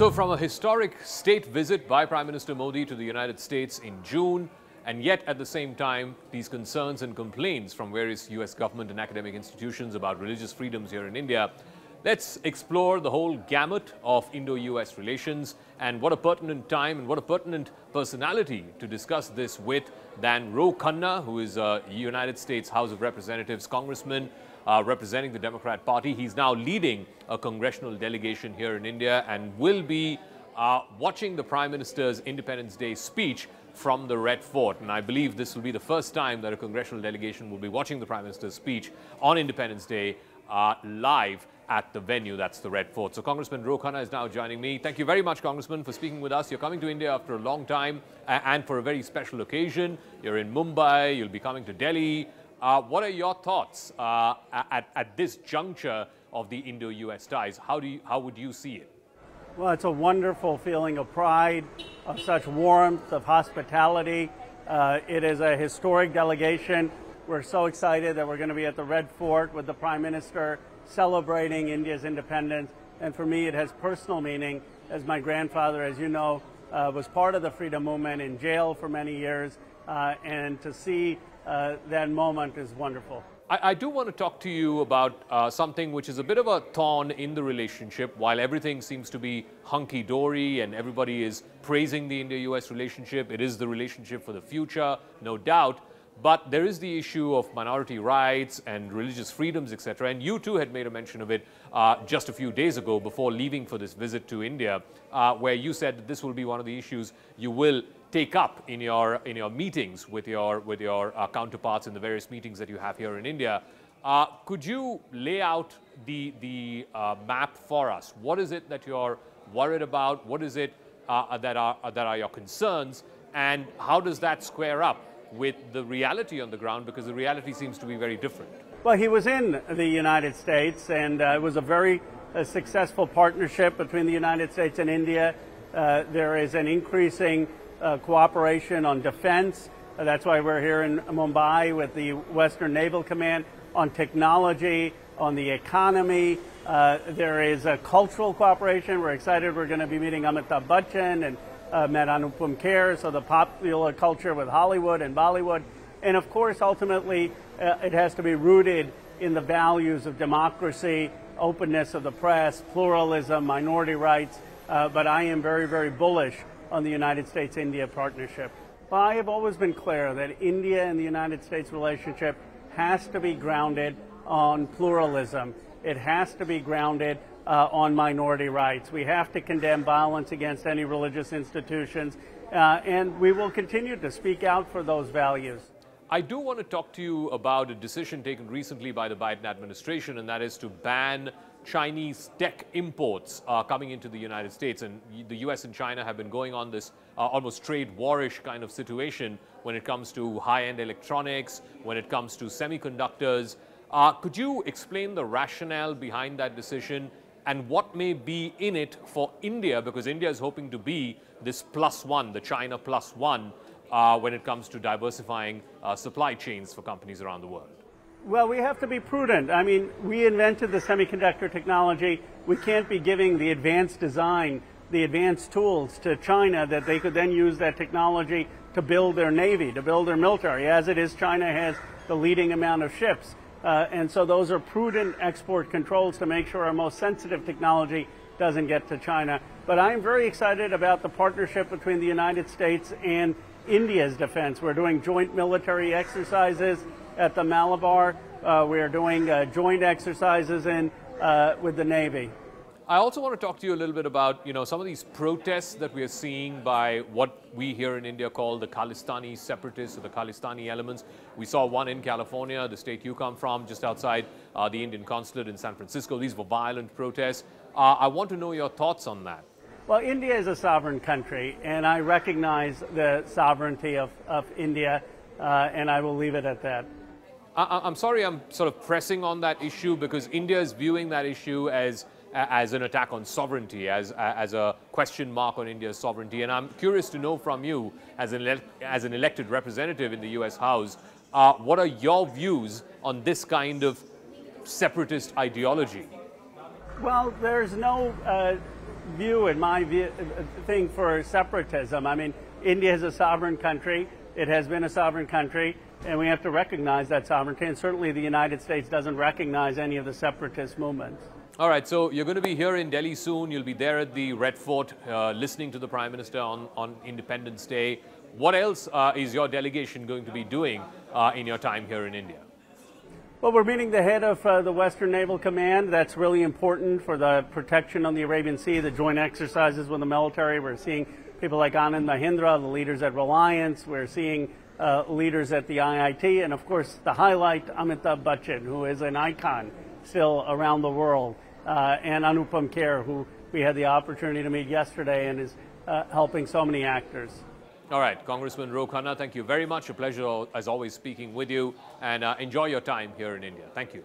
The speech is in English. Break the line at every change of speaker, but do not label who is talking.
So from a historic state visit by Prime Minister Modi to the United States in June, and yet at the same time, these concerns and complaints from various US government and academic institutions about religious freedoms here in India, let's explore the whole gamut of Indo-US relations, and what a pertinent time and what a pertinent personality to discuss this with than Ro Khanna, who is a United States House of Representatives Congressman representing the Democrat Party. He's now leading a congressional delegation here in India and will be watching the Prime Minister's Independence Day speech from the Red Fort. And I believe this will be the first time that a congressional delegation will be watching the Prime Minister's speech on Independence Day live at the venue, that's the Red Fort. So Congressman Ro Khanna is now joining me. Thank you very much, Congressman, for speaking with us. You're coming to India after a long time and for a very special occasion. You're in Mumbai, you'll be coming to Delhi. What are your thoughts at this juncture of the Indo-US ties? How would you see it?
Well, it's a wonderful feeling of pride, of such warmth, of hospitality. It is a historic delegation. We're so excited that we're going to be at the Red Fort with the Prime Minister celebrating India's independence. And for me, it has personal meaning, as my grandfather, as you know, was part of the freedom movement, in jail for many years. And to see that moment is wonderful.
I do want to talk to you about something which is a bit of a thorn in the relationship. While everything seems to be hunky-dory and everybody is praising the India-US relationship, it is the relationship for the future, no doubt. But there is the issue of minority rights and religious freedoms, etc. And you too had made a mention of it just a few days ago before leaving for this visit to India, where you said that this will be one of the issues you will take up in your meetings with your counterparts in the various meetings that you have here in India. Could you lay out the map for us? What is it that you're worried about? What is it that are your concerns? And how does that square up with the reality on the ground? Because the reality seems to be very different.
Well, he was in the United States, and it was a very successful partnership between the United States and India. There is an increasing cooperation on defense. That's why we're here in Mumbai with the Western Naval Command, on technology, on the economy. There is a cultural cooperation. We're excited. We're going to be meeting Amitabh Bachchan and met Anupam Kher, so the popular culture with Hollywood and Bollywood. And of course, ultimately, it has to be rooted in the values of democracy, openness of the press, pluralism, minority rights. But I am very, very bullish on the United States-India partnership. Well, I have always been clear that India and the United States relationship has to be grounded on pluralism. It has to be grounded on minority rights. We have to condemn violence against any religious institutions, and we will continue to speak out for those values.
I do want to talk to you about a decision taken recently by the Biden administration, and that is to ban Chinese tech imports coming into the United States. And the US and China have been going on this almost trade war-ish kind of situation when it comes to high-end electronics, when it comes to semiconductors. Could you explain the rationale behind that decision and what may be in it for India? Because India is hoping to be this +1, the China +1, when it comes to diversifying supply chains for companies around the world.
Well, we have to be prudent. I mean, we invented the semiconductor technology. We can't be giving the advanced design, the advanced tools to China that they could then use that technology to build their navy, to build their military. As it is, China has the leading amount of ships. And so those are prudent export controls to make sure our most sensitive technology doesn't get to China. But I'm very excited about the partnership between the United States and India's defense. We're doing joint military exercises at the Malabar. We are doing joint exercises with the Navy.
I also want to talk to you a little bit about, some of these protests that we are seeing by what we here in India call the Khalistani separatists or the Khalistani elements. We saw one in California, the state you come from, just outside the Indian consulate in San Francisco. These were violent protests. I want to know your thoughts on that.
Well, India is a sovereign country, and I recognize the sovereignty of India, and I will leave it at that.
I'm sorry I'm sort of pressing on that issue because India is viewing that issue as an attack on sovereignty, as a question mark on India's sovereignty. And I'm curious to know from you, as an elected representative in the US House, what are your views on this kind of separatist ideology?
Well, there's no view and my thing for separatism. I mean, India is a sovereign country. It has been a sovereign country, and we have to recognize that sovereignty. And certainly the United States doesn't recognize any of the separatist movements.
All right, so you're going to be here in Delhi soon. You'll be there at the Red Fort listening to the Prime Minister on Independence Day. What else is your delegation going to be doing in your time here in India?
Well, we're meeting the head of the Western Naval Command. That's really important for the protection on the Arabian Sea, the joint exercises with the military. We're seeing people like Anand Mahindra, the leaders at Reliance. We're seeing leaders at the IIT. And, of course, the highlight, Amitabh Bachchan, who is an icon still around the world, and Anupam Kher, who we had the opportunity to meet yesterday and is helping so many actors.
All right, Congressman Ro Khanna, thank you very much. A pleasure, as always, speaking with you, and enjoy your time here in India. Thank you.